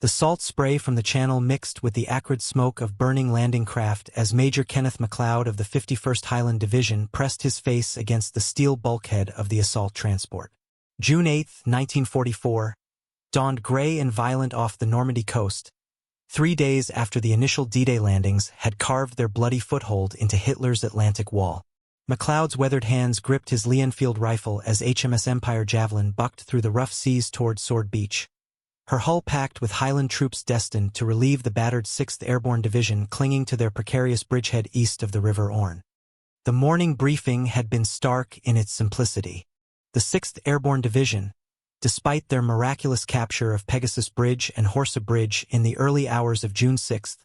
The salt spray from the channel mixed with the acrid smoke of burning landing craft as Major Kenneth MacLeod of the 51st Highland Division pressed his face against the steel bulkhead of the assault transport. June 8, 1944, dawned gray and violent off the Normandy coast, 3 days after the initial D-Day landings had carved their bloody foothold into Hitler's Atlantic Wall. MacLeod's weathered hands gripped his Lee-Enfield rifle as HMS Empire Javelin bucked through the rough seas toward Sword Beach, her hull packed with Highland troops destined to relieve the battered 6th Airborne Division clinging to their precarious bridgehead east of the River Orne. The morning briefing had been stark in its simplicity. The 6th Airborne Division, despite their miraculous capture of Pegasus Bridge and Horsa Bridge in the early hours of June 6,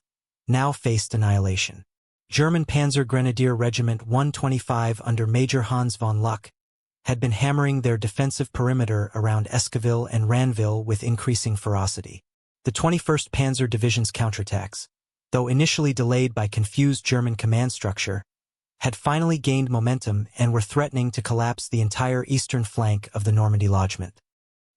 now faced annihilation. German Panzer Grenadier Regiment 125 under Major Hans von Luck had been hammering their defensive perimeter around Escoville and Ranville with increasing ferocity. The 21st Panzer Division's counterattacks, though initially delayed by confused German command structure, had finally gained momentum and were threatening to collapse the entire eastern flank of the Normandy lodgment.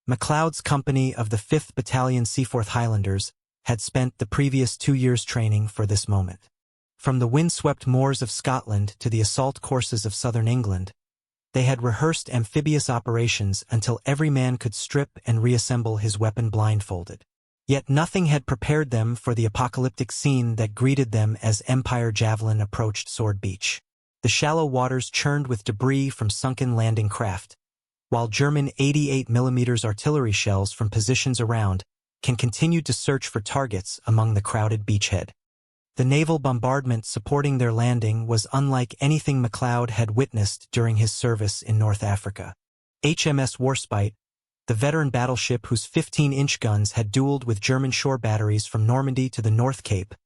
MacLeod's company of the 5th Battalion Seaforth Highlanders had spent the previous 2 years training for this moment. From the wind-swept moors of Scotland to the assault courses of southern England, they had rehearsed amphibious operations until every man could strip and reassemble his weapon blindfolded. Yet nothing had prepared them for the apocalyptic scene that greeted them as Empire Javelin approached Sword Beach. The shallow waters churned with debris from sunken landing craft, while German 88mm artillery shells from positions around can continue to search for targets among the crowded beachhead. The naval bombardment supporting their landing was unlike anything MacLeod had witnessed during his service in North Africa. HMS Warspite, the veteran battleship whose 15-inch guns had dueled with German shore batteries from Normandy to the North Cape,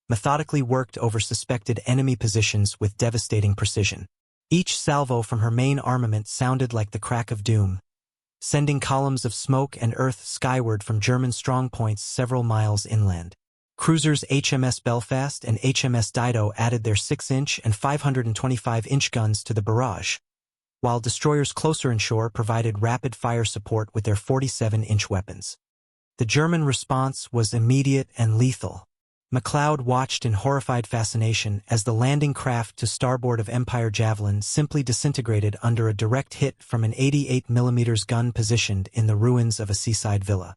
methodically worked over suspected enemy positions with devastating precision. Each salvo from her main armament sounded like the crack of doom, sending columns of smoke and earth skyward from German strongpoints several miles inland. Cruisers HMS Belfast and HMS Dido added their 6-inch and 525-inch guns to the barrage, while destroyers closer inshore provided rapid-fire support with their 47-inch weapons. The German response was immediate and lethal. MacLeod watched in horrified fascination as the landing craft to starboard of Empire Javelin simply disintegrated under a direct hit from an 88mm gun positioned in the ruins of a seaside villa.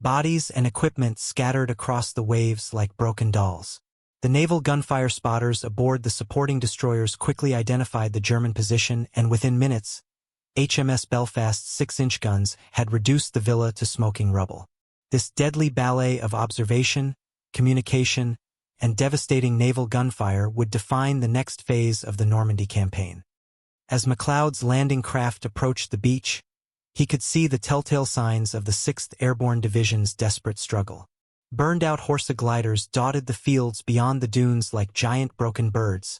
Bodies and equipment scattered across the waves like broken dolls. The naval gunfire spotters aboard the supporting destroyers quickly identified the German position, and within minutes, HMS Belfast's 6-inch guns had reduced the villa to smoking rubble. This deadly ballet of observation, communication, and devastating naval gunfire would define the next phase of the Normandy campaign. As MacLeod's landing craft approached the beach, he could see the telltale signs of the 6th Airborne Division's desperate struggle. Burned-out Horsa gliders dotted the fields beyond the dunes like giant broken birds,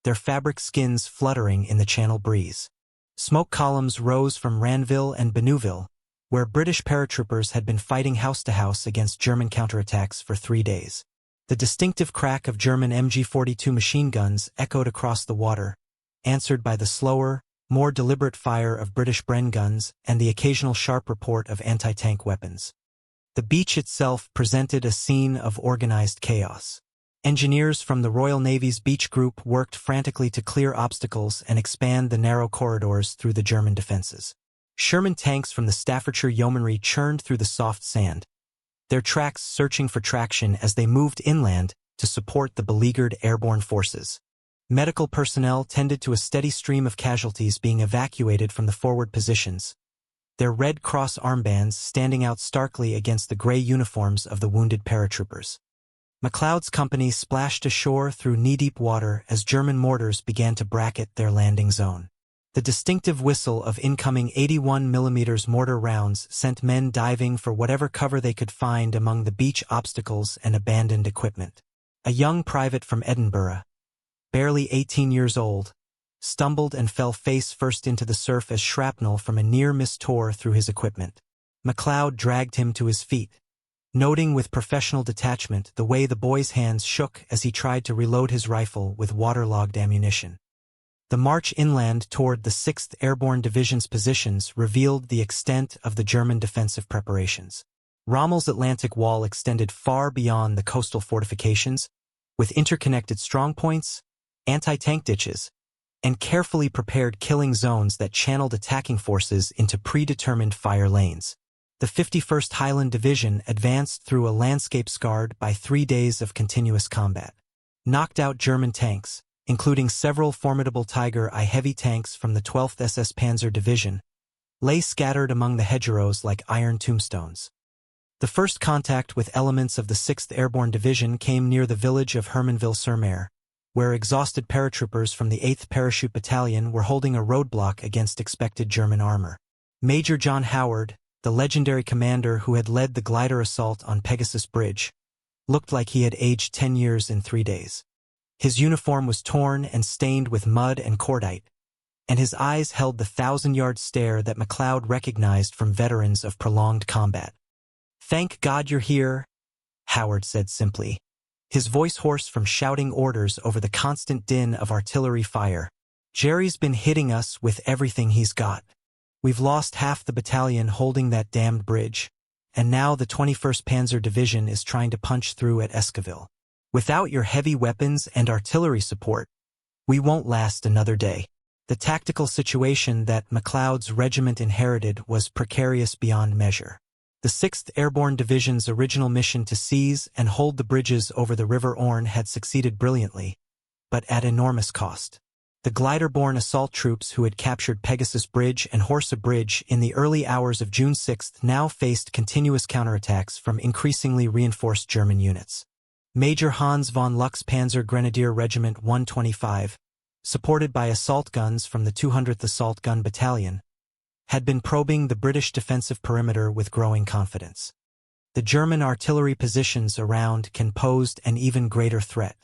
their fabric skins fluttering in the Channel breeze. Smoke columns rose from Ranville and Benouville, where British paratroopers had been fighting house to house against German counterattacks for 3 days. The distinctive crack of German MG-42 machine guns echoed across the water, answered by the slower, more deliberate fire of British Bren guns and the occasional sharp report of anti-tank weapons. The beach itself presented a scene of organized chaos. Engineers from the Royal Navy's beach group worked frantically to clear obstacles and expand the narrow corridors through the German defenses. Sherman tanks from the Staffordshire Yeomanry churned through the soft sand, their tracks searching for traction as they moved inland to support the beleaguered airborne forces. Medical personnel tended to a steady stream of casualties being evacuated from the forward positions, their Red Cross armbands standing out starkly against the gray uniforms of the wounded paratroopers. MacLeod's company splashed ashore through knee-deep water as German mortars began to bracket their landing zone. The distinctive whistle of incoming 81mm mortar rounds sent men diving for whatever cover they could find among the beach obstacles and abandoned equipment. A young private from Edinburgh, barely 18 years old, stumbled and fell face first into the surf as shrapnel from a near-miss tore through his equipment. MacLeod dragged him to his feet, noting with professional detachment the way the boy's hands shook as he tried to reload his rifle with waterlogged ammunition. The march inland toward the 6th Airborne Division's positions revealed the extent of the German defensive preparations. Rommel's Atlantic Wall extended far beyond the coastal fortifications, with interconnected strongpoints, anti-tank ditches, and carefully prepared killing zones that channeled attacking forces into predetermined fire lanes. The 51st Highland Division advanced through a landscape scarred by 3 days of continuous combat. Knocked out German tanks, including several formidable Tiger I heavy tanks from the 12th SS Panzer Division, lay scattered among the hedgerows like iron tombstones. The first contact with elements of the 6th Airborne Division came near the village of Hermanville-sur-Mer, where exhausted paratroopers from the 8th Parachute Battalion were holding a roadblock against expected German armor. Major John Howard, the legendary commander who had led the glider assault on Pegasus Bridge, looked like he had aged 10 years in 3 days. His uniform was torn and stained with mud and cordite, and his eyes held the 1,000-yard stare that MacLeod recognized from veterans of prolonged combat. "Thank God you're here," Howard said simply, his voice hoarse from shouting orders over the constant din of artillery fire. "Jerry's been hitting us with everything he's got. We've lost half the battalion holding that damned bridge, and now the 21st Panzer Division is trying to punch through at Escoville. Without your heavy weapons and artillery support, we won't last another day." The tactical situation that MacLeod's regiment inherited was precarious beyond measure. The 6th Airborne Division's original mission to seize and hold the bridges over the River Orne had succeeded brilliantly, but at enormous cost. The glider-borne assault troops who had captured Pegasus Bridge and Horsa Bridge in the early hours of June 6 now faced continuous counterattacks from increasingly reinforced German units. Major Hans von Luck's Panzer Grenadier Regiment 125, supported by assault guns from the 200th Assault Gun Battalion, had been probing the British defensive perimeter with growing confidence. The German artillery positions around Caen posed an even greater threat.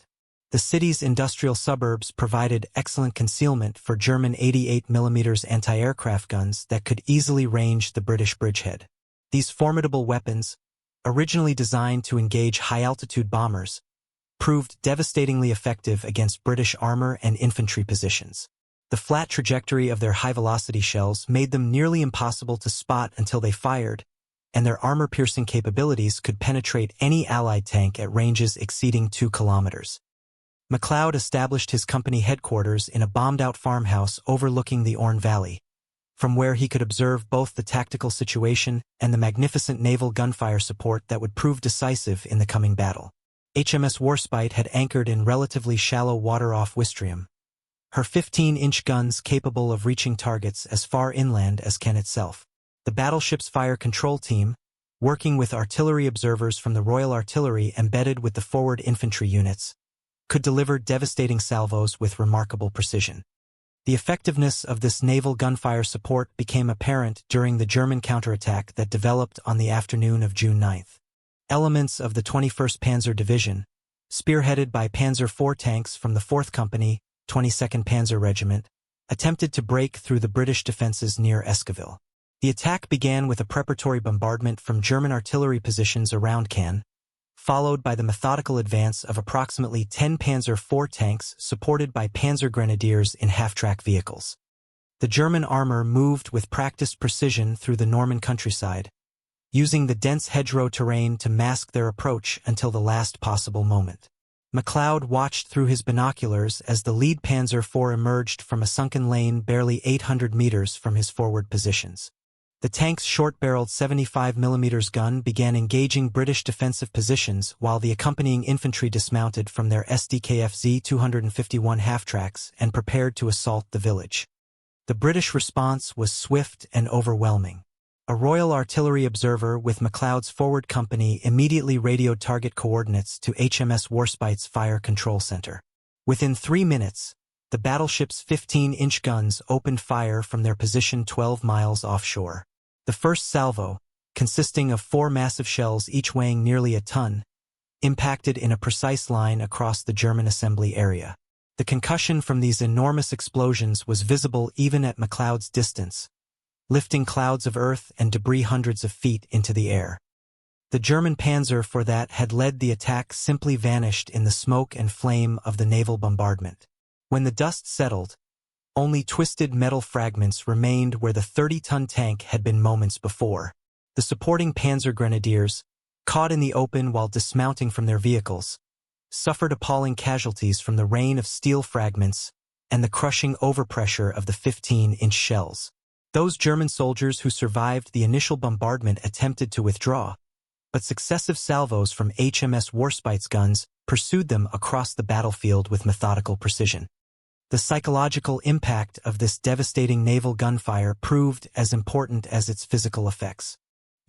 The city's industrial suburbs provided excellent concealment for German 88mm anti-aircraft guns that could easily range the British bridgehead. These formidable weapons, originally designed to engage high-altitude bombers, proved devastatingly effective against British armor and infantry positions. The flat trajectory of their high-velocity shells made them nearly impossible to spot until they fired, and their armor-piercing capabilities could penetrate any Allied tank at ranges exceeding 2 kilometers. MacLeod established his company headquarters in a bombed-out farmhouse overlooking the Orne Valley, from where he could observe both the tactical situation and the magnificent naval gunfire support that would prove decisive in the coming battle. HMS Warspite had anchored in relatively shallow water off Wistriam, her 15-inch guns capable of reaching targets as far inland as Caen itself. The battleship's fire control team, working with artillery observers from the Royal Artillery embedded with the forward infantry units, could deliver devastating salvos with remarkable precision. The effectiveness of this naval gunfire support became apparent during the German counterattack that developed on the afternoon of June 9. Elements of the 21st Panzer Division, spearheaded by Panzer IV tanks from the 4th Company, 22nd Panzer Regiment, attempted to break through the British defenses near Escoville. The attack began with a preparatory bombardment from German artillery positions around Caen, followed by the methodical advance of approximately 10 Panzer IV tanks supported by Panzer Grenadiers in half-track vehicles. The German armor moved with practiced precision through the Norman countryside, using the dense hedgerow terrain to mask their approach until the last possible moment. MacLeod watched through his binoculars as the lead Panzer IV emerged from a sunken lane barely 800 meters from his forward positions. The tank's short-barreled 75mm gun began engaging British defensive positions while the accompanying infantry dismounted from their SDKFZ 251 half-tracks and prepared to assault the village. The British response was swift and overwhelming. A Royal Artillery observer with MacLeod's forward company immediately radioed target coordinates to HMS Warspite's fire control center. Within 3 minutes, the battleship's 15-inch guns opened fire from their position 12 miles offshore. The first salvo, consisting of 4 massive shells each weighing nearly a ton, impacted in a precise line across the German assembly area. The concussion from these enormous explosions was visible even at MacLeod's distance, lifting clouds of earth and debris hundreds of feet into the air. The German panzer for that had led the attack simply vanished in the smoke and flame of the naval bombardment. When the dust settled, only twisted metal fragments remained where the 30-ton tank had been moments before. The supporting Panzer Grenadiers, caught in the open while dismounting from their vehicles, suffered appalling casualties from the rain of steel fragments and the crushing overpressure of the 15-inch shells. Those German soldiers who survived the initial bombardment attempted to withdraw, but successive salvos from HMS Warspite's guns pursued them across the battlefield with methodical precision. The psychological impact of this devastating naval gunfire proved as important as its physical effects.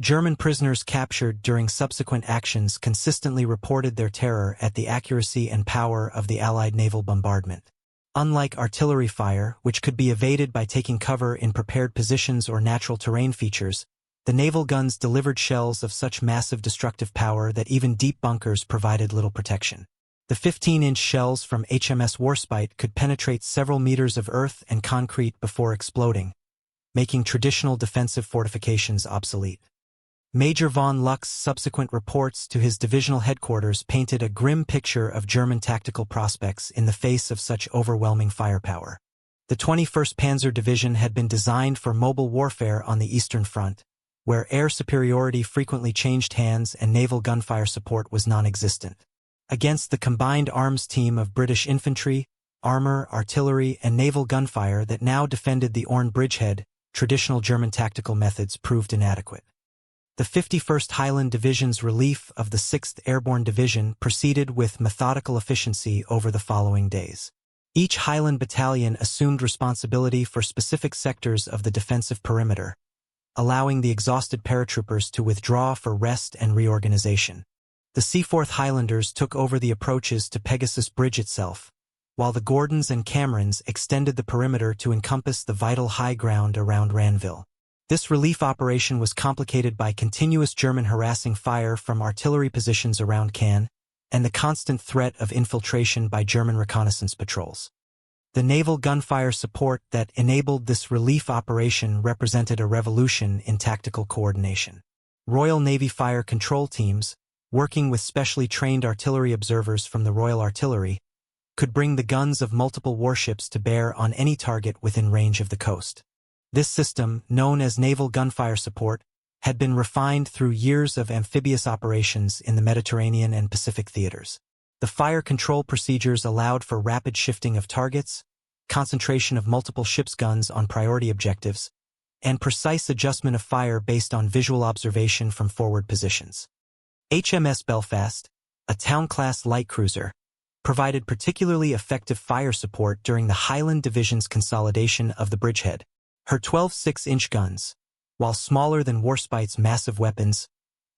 German prisoners captured during subsequent actions consistently reported their terror at the accuracy and power of the Allied naval bombardment. Unlike artillery fire, which could be evaded by taking cover in prepared positions or natural terrain features, the naval guns delivered shells of such massive destructive power that even deep bunkers provided little protection. The 15-inch shells from HMS Warspite could penetrate several meters of earth and concrete before exploding, making traditional defensive fortifications obsolete. Major von Luck's subsequent reports to his divisional headquarters painted a grim picture of German tactical prospects in the face of such overwhelming firepower. The 21st Panzer Division had been designed for mobile warfare on the Eastern Front, where air superiority frequently changed hands and naval gunfire support was non-existent. Against the combined arms team of British infantry, armor, artillery, and naval gunfire that now defended the Orne bridgehead, traditional German tactical methods proved inadequate. The 51st Highland Division's relief of the 6th Airborne Division proceeded with methodical efficiency over the following days. Each Highland battalion assumed responsibility for specific sectors of the defensive perimeter, allowing the exhausted paratroopers to withdraw for rest and reorganization. The Seaforth Highlanders took over the approaches to Pegasus Bridge itself, while the Gordons and Camerons extended the perimeter to encompass the vital high ground around Ranville. This relief operation was complicated by continuous German harassing fire from artillery positions around Cannes and the constant threat of infiltration by German reconnaissance patrols. The naval gunfire support that enabled this relief operation represented a revolution in tactical coordination. Royal Navy fire control teams, working with specially trained artillery observers from the Royal Artillery, could bring the guns of multiple warships to bear on any target within range of the coast. This system, known as naval gunfire support, had been refined through years of amphibious operations in the Mediterranean and Pacific theaters. The fire control procedures allowed for rapid shifting of targets, concentration of multiple ships' guns on priority objectives, and precise adjustment of fire based on visual observation from forward positions. HMS Belfast, a town-class light cruiser, provided particularly effective fire support during the Highland Division's consolidation of the Bridgehead. Her 12 6-inch guns, while smaller than Warspite's massive weapons,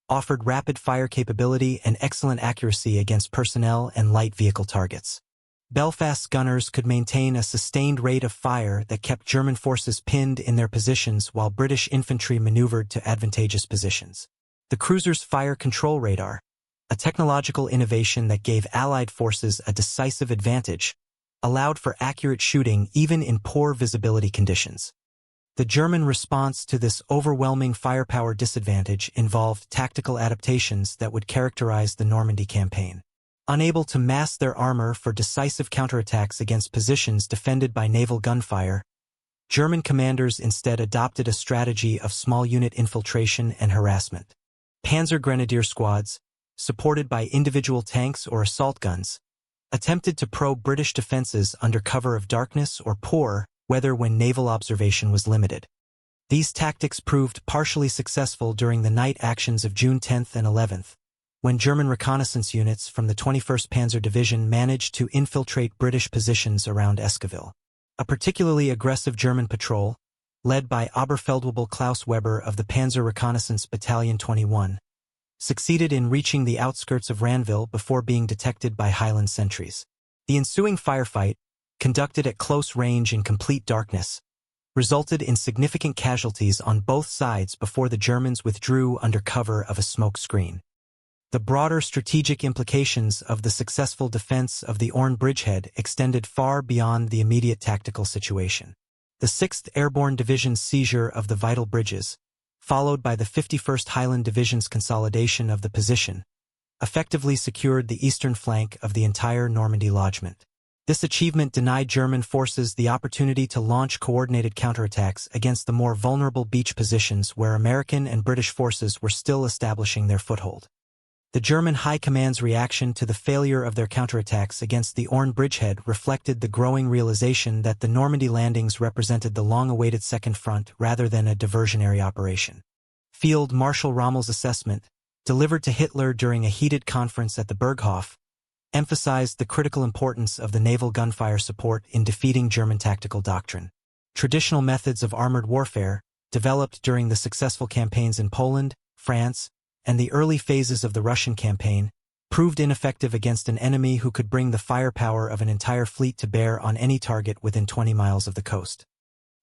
offered rapid fire capability and excellent accuracy against personnel and light vehicle targets. Belfast's gunners could maintain a sustained rate of fire that kept German forces pinned in their positions while British infantry maneuvered to advantageous positions. The cruiser's fire control radar, a technological innovation that gave Allied forces a decisive advantage, allowed for accurate shooting even in poor visibility conditions. The German response to this overwhelming firepower disadvantage involved tactical adaptations that would characterize the Normandy campaign. Unable to mass their armor for decisive counterattacks against positions defended by naval gunfire, German commanders instead adopted a strategy of small unit infiltration and harassment. Panzer Grenadier squads, supported by individual tanks or assault guns, attempted to probe British defenses under cover of darkness or poor weather when naval observation was limited. These tactics proved partially successful during the night actions of June 10th and 11th, when German reconnaissance units from the 21st Panzer Division managed to infiltrate British positions around Escoville. A particularly aggressive German patrol, led by Oberfeldwebel Klaus Weber of the Panzer Reconnaissance Battalion 21, succeeded in reaching the outskirts of Ranville before being detected by Highland sentries. The ensuing firefight, conducted at close range in complete darkness, resulted in significant casualties on both sides before the Germans withdrew under cover of a smoke screen. The broader strategic implications of the successful defense of the Orne bridgehead extended far beyond the immediate tactical situation. The 6th Airborne Division's seizure of the vital bridges, followed by the 51st Highland Division's consolidation of the position, effectively secured the eastern flank of the entire Normandy lodgment. This achievement denied German forces the opportunity to launch coordinated counterattacks against the more vulnerable beach positions where American and British forces were still establishing their foothold. The German High Command's reaction to the failure of their counterattacks against the Orne bridgehead reflected the growing realization that the Normandy landings represented the long-awaited Second Front rather than a diversionary operation. Field Marshal Rommel's assessment, delivered to Hitler during a heated conference at the Berghof, emphasized the critical importance of the naval gunfire support in defeating German tactical doctrine. Traditional methods of armored warfare, developed during the successful campaigns in Poland, France, and the early phases of the Russian campaign, proved ineffective against an enemy who could bring the firepower of an entire fleet to bear on any target within 20 miles of the coast.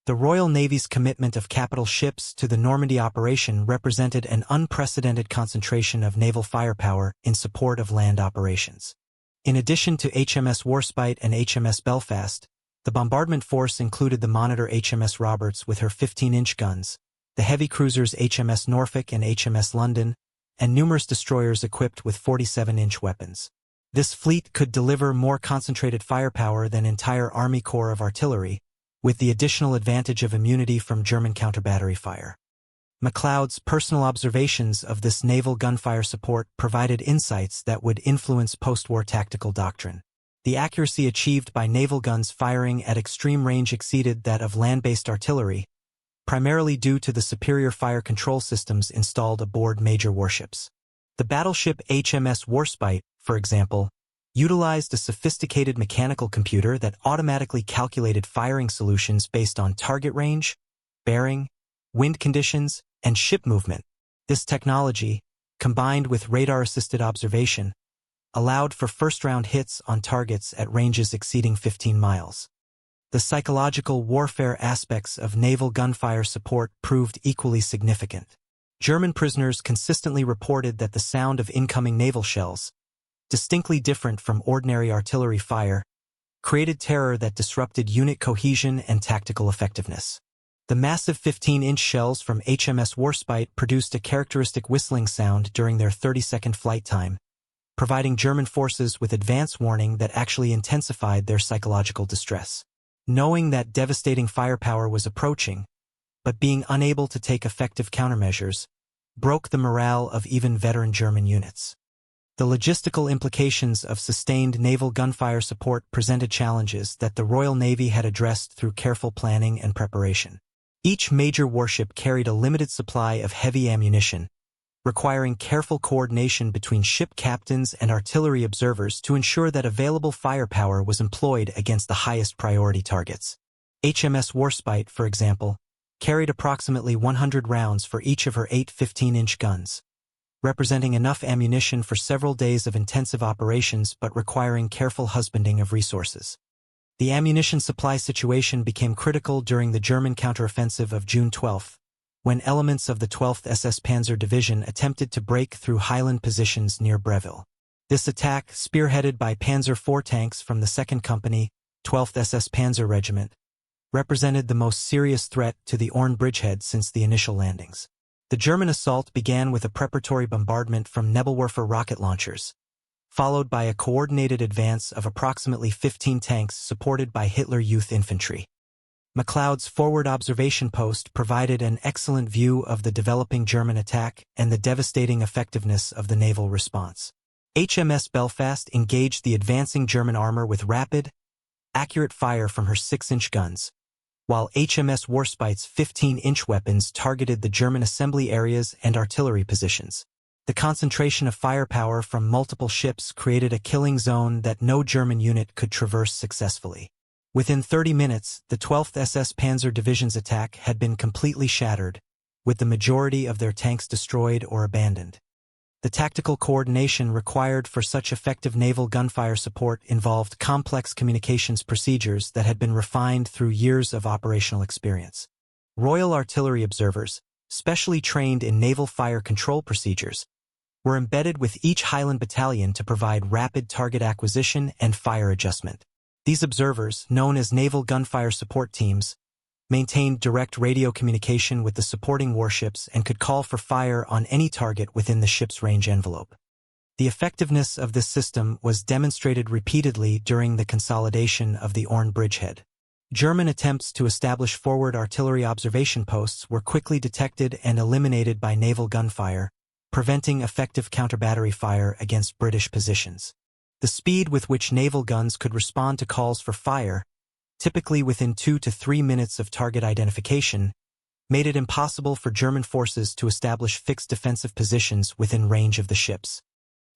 The Royal Navy's commitment of capital ships to the Normandy operation represented an unprecedented concentration of naval firepower in support of land operations. In addition to HMS Warspite and HMS Belfast, the bombardment force included the monitor HMS Roberts with her 15-inch guns, the heavy cruisers HMS Norfolk and HMS London, and numerous destroyers equipped with 47-inch weapons. This fleet could deliver more concentrated firepower than entire Army Corps of Artillery, with the additional advantage of immunity from German counter-battery fire. MacLeod's personal observations of this naval gunfire support provided insights that would influence post-war tactical doctrine. The accuracy achieved by naval guns firing at extreme range exceeded that of land-based artillery, primarily due to the superior fire control systems installed aboard major warships. The battleship HMS Warspite, for example, utilized a sophisticated mechanical computer that automatically calculated firing solutions based on target range, bearing, wind conditions, and ship movement. This technology, combined with radar-assisted observation, allowed for first-round hits on targets at ranges exceeding 15 miles. The psychological warfare aspects of naval gunfire support proved equally significant. German prisoners consistently reported that the sound of incoming naval shells, distinctly different from ordinary artillery fire, created terror that disrupted unit cohesion and tactical effectiveness. The massive 15-inch shells from HMS Warspite produced a characteristic whistling sound during their 30-second flight time, providing German forces with advance warning that actually intensified their psychological distress. Knowing that devastating firepower was approaching, but being unable to take effective countermeasures, broke the morale of even veteran German units. The logistical implications of sustained naval gunfire support presented challenges that the Royal Navy had addressed through careful planning and preparation. Each major warship carried a limited supply of heavy ammunition, requiring careful coordination between ship captains and artillery observers to ensure that available firepower was employed against the highest priority targets. HMS Warspite, for example, carried approximately 100 rounds for each of her 8 15-inch guns, representing enough ammunition for several days of intensive operations but requiring careful husbanding of resources. The ammunition supply situation became critical during the German counteroffensive of June 12, when elements of the 12th SS Panzer Division attempted to break through Highland positions near Breville. This attack, spearheaded by Panzer IV tanks from the 2nd Company, 12th SS Panzer Regiment, represented the most serious threat to the Orne bridgehead since the initial landings. The German assault began with a preparatory bombardment from Nebelwerfer rocket launchers, followed by a coordinated advance of approximately 15 tanks supported by Hitler Youth Infantry. MacLeod's forward observation post provided an excellent view of the developing German attack and the devastating effectiveness of the naval response. HMS Belfast engaged the advancing German armor with rapid, accurate fire from her 6-inch guns, while HMS Warspite's 15-inch weapons targeted the German assembly areas and artillery positions. The concentration of firepower from multiple ships created a killing zone that no German unit could traverse successfully. Within 30 minutes, the 12th SS Panzer Division's attack had been completely shattered, with the majority of their tanks destroyed or abandoned. The tactical coordination required for such effective naval gunfire support involved complex communications procedures that had been refined through years of operational experience. Royal Artillery observers, specially trained in naval fire control procedures, were embedded with each Highland battalion to provide rapid target acquisition and fire adjustment. These observers, known as Naval Gunfire Support Teams, maintained direct radio communication with the supporting warships and could call for fire on any target within the ship's range envelope. The effectiveness of this system was demonstrated repeatedly during the consolidation of the Orne bridgehead. German attempts to establish forward artillery observation posts were quickly detected and eliminated by naval gunfire, preventing effective counter-battery fire against British positions. The speed with which naval guns could respond to calls for fire, typically within 2 to 3 minutes of target identification, made it impossible for German forces to establish fixed defensive positions within range of the ships.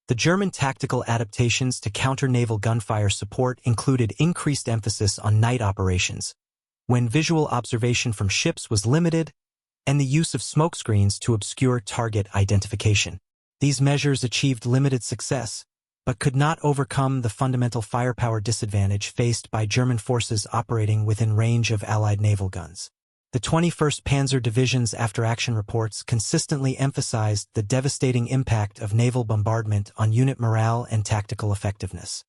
The German tactical adaptations to counter-naval gunfire support included increased emphasis on night operations, when visual observation from ships was limited, and the use of smokescreens to obscure target identification. These measures achieved limited success, but could not overcome the fundamental firepower disadvantage faced by German forces operating within range of Allied naval guns. The 21st Panzer Division's after-action reports consistently emphasized the devastating impact of naval bombardment on unit morale and tactical effectiveness.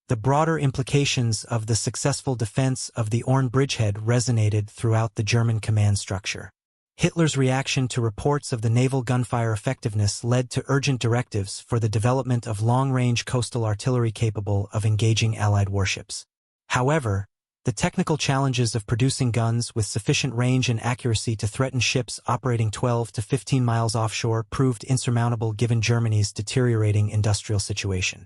The broader implications of the successful defense of the Orne bridgehead resonated throughout the German command structure. Hitler's reaction to reports of the naval gunfire effectiveness led to urgent directives for the development of long-range coastal artillery capable of engaging Allied warships. However, the technical challenges of producing guns with sufficient range and accuracy to threaten ships operating 12 to 15 miles offshore proved insurmountable given Germany's deteriorating industrial situation.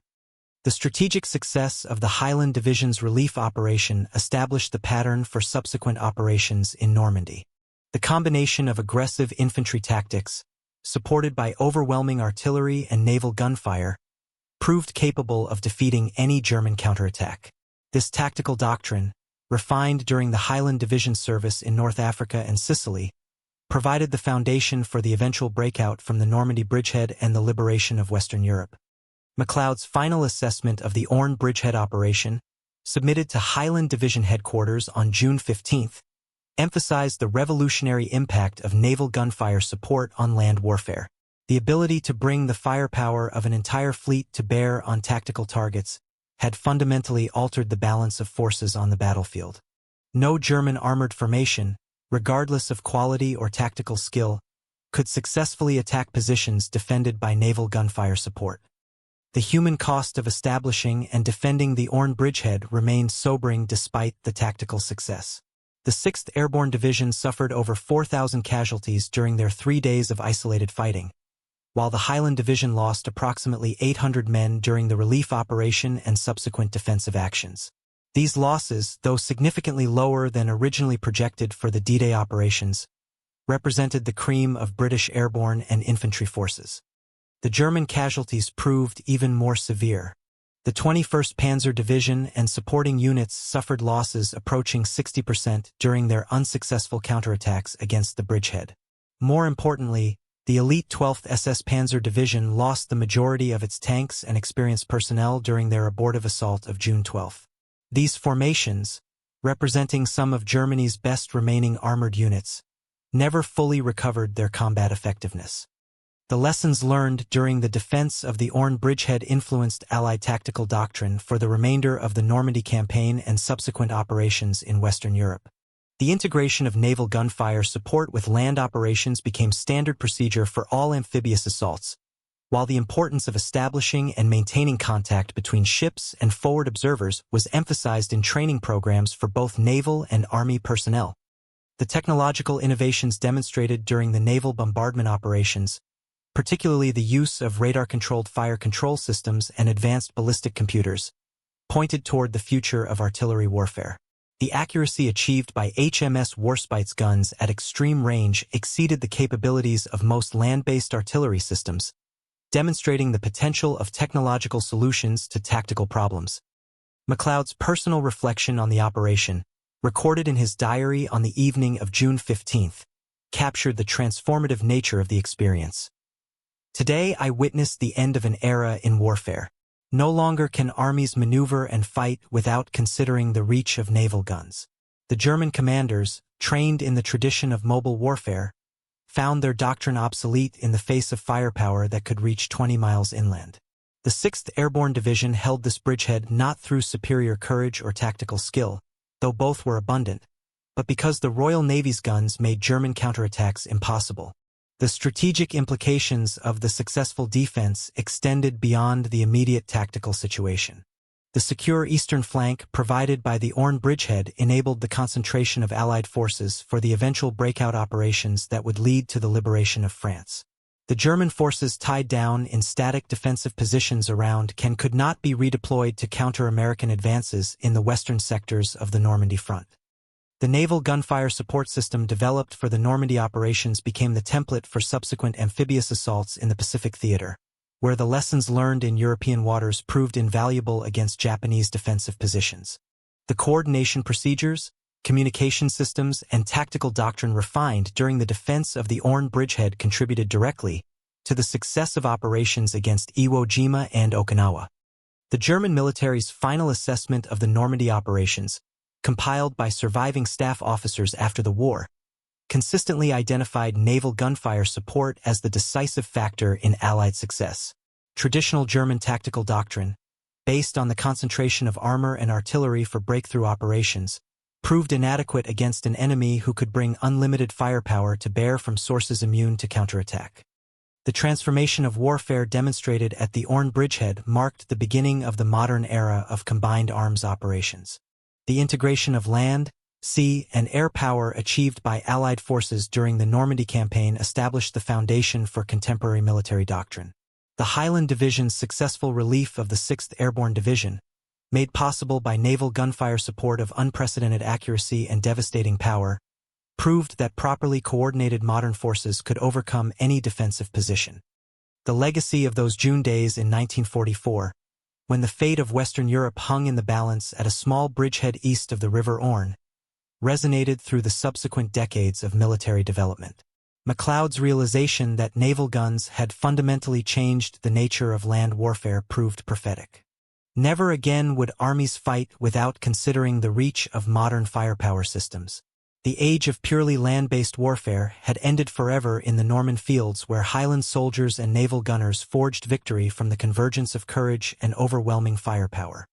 The strategic success of the Highland Division's relief operation established the pattern for subsequent operations in Normandy. The combination of aggressive infantry tactics, supported by overwhelming artillery and naval gunfire, proved capable of defeating any German counterattack. This tactical doctrine, refined during the Highland Division service in North Africa and Sicily, provided the foundation for the eventual breakout from the Normandy bridgehead and the liberation of Western Europe. MacLeod's final assessment of the Orne bridgehead operation, submitted to Highland Division headquarters on June 15, emphasized the revolutionary impact of naval gunfire support on land warfare. The ability to bring the firepower of an entire fleet to bear on tactical targets had fundamentally altered the balance of forces on the battlefield. No German armored formation, regardless of quality or tactical skill, could successfully attack positions defended by naval gunfire support. The human cost of establishing and defending the Orne bridgehead remained sobering despite the tactical success. The 6th Airborne Division suffered over 4,000 casualties during their 3 days of isolated fighting, while the Highland Division lost approximately 800 men during the relief operation and subsequent defensive actions. These losses, though significantly lower than originally projected for the D-Day operations, represented the cream of British airborne and infantry forces. The German casualties proved even more severe. The 21st Panzer Division and supporting units suffered losses approaching 60% during their unsuccessful counterattacks against the bridgehead. More importantly, the elite 12th SS Panzer Division lost the majority of its tanks and experienced personnel during their abortive assault of June 12. These formations, representing some of Germany's best remaining armored units, never fully recovered their combat effectiveness. The lessons learned during the defense of the Orne bridgehead influenced Allied tactical doctrine for the remainder of the Normandy campaign and subsequent operations in Western Europe. The integration of naval gunfire support with land operations became standard procedure for all amphibious assaults, while the importance of establishing and maintaining contact between ships and forward observers was emphasized in training programs for both naval and army personnel. The technological innovations demonstrated during the naval bombardment operations, particularly the use of radar-controlled fire control systems and advanced ballistic computers, pointed toward the future of artillery warfare. The accuracy achieved by HMS Warspite's guns at extreme range exceeded the capabilities of most land-based artillery systems, demonstrating the potential of technological solutions to tactical problems. MacLeod's personal reflection on the operation, recorded in his diary on the evening of June 15, captured the transformative nature of the experience. Today I witnessed the end of an era in warfare. No longer can armies maneuver and fight without considering the reach of naval guns. The German commanders, trained in the tradition of mobile warfare, found their doctrine obsolete in the face of firepower that could reach 20 miles inland. The 6th Airborne Division held this bridgehead not through superior courage or tactical skill, though both were abundant, but because the Royal Navy's guns made German counterattacks impossible. The strategic implications of the successful defense extended beyond the immediate tactical situation. The secure eastern flank provided by the Orne bridgehead enabled the concentration of Allied forces for the eventual breakout operations that would lead to the liberation of France. The German forces tied down in static defensive positions around Caen could not be redeployed to counter American advances in the western sectors of the Normandy front. The naval gunfire support system developed for the Normandy operations became the template for subsequent amphibious assaults in the Pacific theater, where the lessons learned in European waters proved invaluable against Japanese defensive positions. The coordination procedures, communication systems, and tactical doctrine refined during the defense of the Orne bridgehead contributed directly to the success of operations against Iwo Jima and Okinawa. The German military's final assessment of the Normandy operations, compiled by surviving staff officers after the war, consistently identified naval gunfire support as the decisive factor in Allied success. Traditional German tactical doctrine, based on the concentration of armor and artillery for breakthrough operations, proved inadequate against an enemy who could bring unlimited firepower to bear from sources immune to counterattack. The transformation of warfare demonstrated at the Orne bridgehead marked the beginning of the modern era of combined arms operations. The integration of land, sea, and air power achieved by Allied forces during the Normandy campaign established the foundation for contemporary military doctrine. The Highland Division's successful relief of the 6th Airborne Division, made possible by naval gunfire support of unprecedented accuracy and devastating power, proved that properly coordinated modern forces could overcome any defensive position. The legacy of those June days in 1944, when the fate of Western Europe hung in the balance at a small bridgehead east of the River Orne, resonated through the subsequent decades of military development. MacLeod's realization that naval guns had fundamentally changed the nature of land warfare proved prophetic. Never again would armies fight without considering the reach of modern firepower systems. The age of purely land-based warfare had ended forever in the Norman fields, where Highland soldiers and naval gunners forged victory from the convergence of courage and overwhelming firepower.